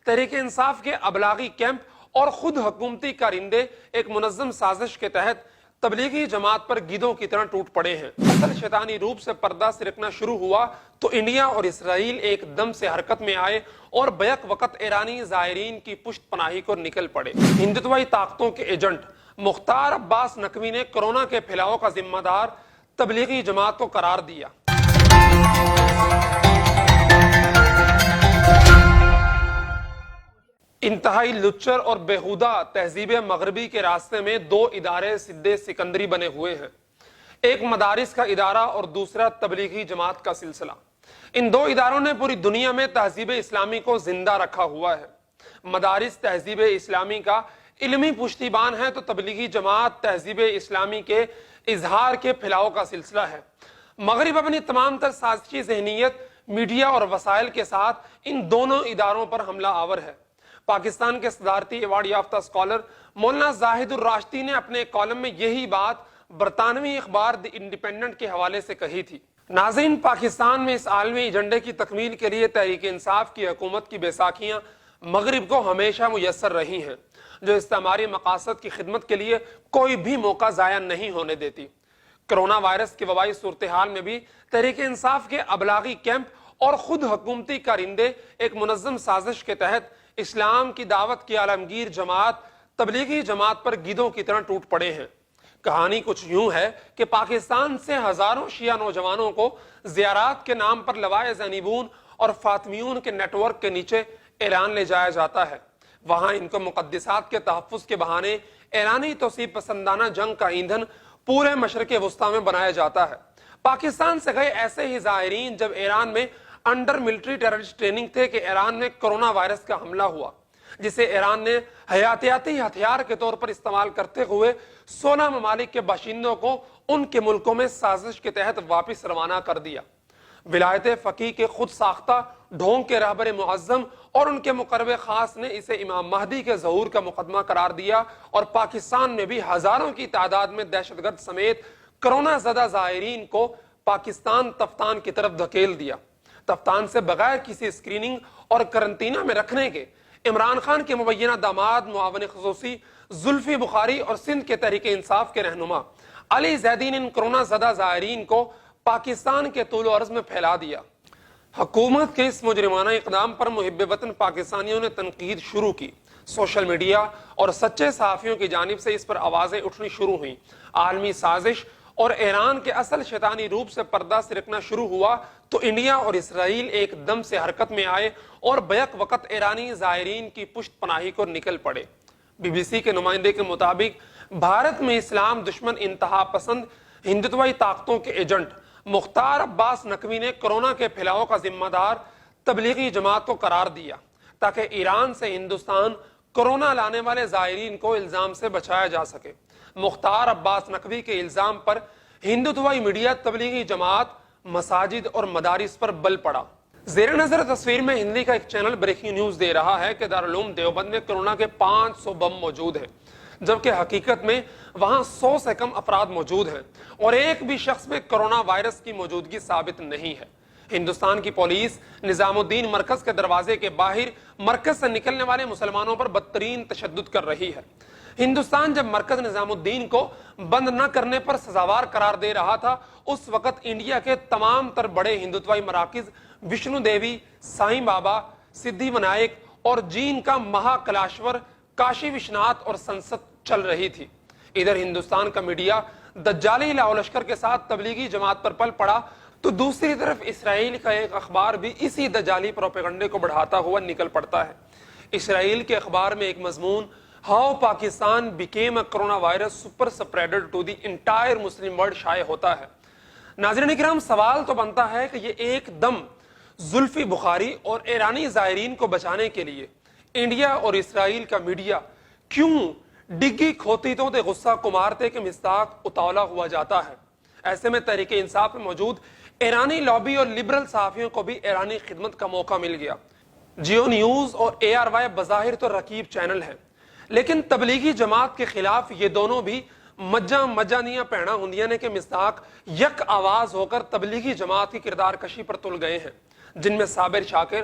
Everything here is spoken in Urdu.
تحریک انصاف کے ابلاغی کیمپ اور خود حکومتی کارندے ایک منظم سازش کے تحت تبلیغی جماعت پر گیدوں کی طرح ٹوٹ پڑے ہیں۔ اصل شیطانی روپ سے پردہ سرکنا شروع ہوا تو انڈیا اور اسرائیل ایک دم سے حرکت میں آئے اور بیک وقت ایرانی زائرین کی پشت پناہی کو نکل پڑے۔ ہندوتوائی طاقتوں کے ایجنٹ مختار عباس نقوی نے کورونا کے پھیلاؤ کا ذمہ دار تبلیغی جماعت کو قرار دیا۔ انتہائی لچر اور بیہودہ تہذیب مغربی کے راستے میں دو ادارے سدے سکندری بنے ہوئے ہیں، ایک مدارس کا ادارہ اور دوسرا تبلیغی جماعت کا سلسلہ۔ ان دو اداروں نے پوری دنیا میں تہذیب اسلامی کو زندہ رکھا ہوا ہے۔ مدارس تہذیب اسلامی کا علمی پشتیبان ہے تو تبلیغی جماعت تہذیب اسلامی کے اظہار کے پھیلاؤ کا سلسلہ ہے۔ مغرب اپنی تمام تر سازشی ذہنیت، میڈیا اور وسائل کے ساتھ ان دونوں اداروں پر حملہ آور ہے۔ پاکستان کے صدارتی ایوارڈ یافتہ اسکالر مولانا زاہد الراشدی نے اپنے کالم میں یہی بات برطانوی اخبار دی انڈیپینڈنٹ کے حوالے سے کہی تھی۔ ناظرین، پاکستان میں اس عالمی ایجنڈے کی تکمیل کے لیے تحریک انصاف کی حکومت کی بیساکھیاں مغرب کو ہمیشہ میسر رہی ہیں، جو استعماری مقاصد کی خدمت کے لیے کوئی بھی موقع ضائع نہیں ہونے دیتی۔ کرونا وائرس کی وبائی صورتحال میں بھی تحریک انصاف کے ابلاغی کیمپ اور خود حکومتی کارندے ایک منظم سازش کے تحت اسلام کی دعوت کی عالمگیر جماعت تبلیغی جماعت پر گیدوں کی طرح ٹوٹ پڑے ہیں۔ کہانی کچھ یوں ہے کہ پاکستان سے ہزاروں شیعہ نوجوانوں کو زیارات کے نام پر لوائے زینبون اور فاطمیون کے نیٹ ورک کے نیچے ایران لے جایا جاتا ہے۔ وہاں ان کو مقدسات کے تحفظ کے بہانے ایرانی توسیع پسندانہ جنگ کا ایندھن پورے مشرق وسطی میں بنایا جاتا ہے۔ پاکستان سے گئے ایسے ہی زائرین جب ایران میں انڈر ملٹری ٹیررسٹ ٹریننگ تھے کہ ایران میں کرونا وائرس کا حملہ ہوا، جسے ایران نے حیاتیاتی ہتھیار کے طور پر استعمال کرتے ہوئے 16 ممالک کے باشندوں کو ان کے ملکوں میں سازش کے تحت واپس روانہ کر دیا۔ ولایت فقیہ کے خود ساختہ ڈھونگ کے رہبر معظم اور ان کے مقرب خاص نے اسے امام مہدی کے ظہور کا مقدمہ قرار دیا اور پاکستان میں بھی ہزاروں کی تعداد میں دہشت گرد سمیت کرونا زدہ زائرین کو پاکستان تفتان کی طرف دھکیل دیا۔ تفتان سے بغیر کسی اسکریننگ اور کرنٹینہ میں رکھنے کے عمران خان کے مبینہ داماد معاون خصوصی زلفی بخاری اور سندھ کے تحریک انصاف کے رہنما علی زیدی نے ان کرونا زدہ زائرین کو پاکستان کے طول و عرض میں پھیلا دیا۔ حکومت کے اس مجرمانہ اقدام پر محب وطن پاکستانیوں نے تنقید شروع کی۔ سوشل میڈیا اور سچے صحافیوں کی جانب سے اس پر آوازیں اٹھنی شروع ہوئیں۔ عالمی سازش اور ایران کے اصل شیطانی روپ سے پردہ سرکنا شروع ہوا تو انڈیا اور اسرائیل ایک دم سے حرکت میں آئے اور بیک وقت ایرانی زائرین کی پشت پناہی کو نکل پڑے۔ بی بی سی کے نمائندے کے مطابق بھارت میں اسلام دشمن انتہا پسند ہندوتوائی طاقتوں کے ایجنٹ مختار عباس نقوی نے کورونا کے پھیلاؤ کا ذمہ دار تبلیغی جماعت کو قرار دیا تاکہ ایران سے ہندوستان کورونا لانے والے زائرین کو الزام سے بچایا جا سکے۔ مختار عباس نقوی کے الزام پر ہندوتوائی میڈیا، تبلیغی جماعت، مساجد اور مدارس پر بل پڑا۔ زیر نظر تصویر میں ہندی کا ایک چینل بریکنگ نیوز دے رہا ہے کہ دارالعلوم دیوبند میں کورونا کے 500 بم موجود ہیں، جبکہ حقیقت میں وہاں 100 سے کم افراد موجود ہیں اور ایک بھی شخص میں کورونا وائرس کی موجودگی ثابت نہیں ہے۔ ہندوستان کی پولیس نظام الدین مرکز کے دروازے کے باہر مرکز سے نکلنے والے مسلمانوں پر بدترین تشدد کر رہی ہے۔ ہندوستان جب مرکز نظام الدین کو بند نہ کرنے پر سزاوار قرار دے رہا تھا، اس وقت انڈیا کے تمام تر بڑے ہندوتوائی مراکز وشنو دیوی، سائیں بابا، سدھی ونائک اور جین کا مہا کلاشور، کاشی وشناتھ اور سنسد چل رہی تھی۔ ادھر ہندوستان کا میڈیا دجالی لاؤ لشکر کے ساتھ تبلیغی جماعت پر پل پڑا تو دوسری طرف اسرائیل کا ایک اخبار بھی اسی دجالی پروپیگنڈے کو بڑھاتا ہوا نکل پڑتا ہے۔ اسرائیل کے اخبار میں ایک مضمون how Pakistan became a corona virus super spreader to the entire Muslim world شائع ہوتا ہے۔ ناظرین کرام، سوال تو بنتا ہے کہ یہ ایک دم زلفی بخاری اور ایرانی زائرین کو بچانے کے لیے انڈیا اور اسرائیل کا میڈیا کیوں ڈگی کھوتی تو دے غصہ کمارتے کے مستاق اتولا ہوا جاتا ہے؟ ایسے میں تحریک انصاف میں موجود ایرانی لابی اور لبرل صحافیوں کو بھی ایرانی خدمت کا موقع مل گیا۔ جیو نیوز اور ARY بظاہر تو رقیب چینل ہیں، لیکن تبلیغی جماعت کے خلاف یہ دونوں بھی مجانیاں پیڑا ہندیاں نے کے مستاق یک آواز ہو کر تبلیغی جماعت کی کردار کشی پر تل گئے ہیں، جن میں صابر شاکر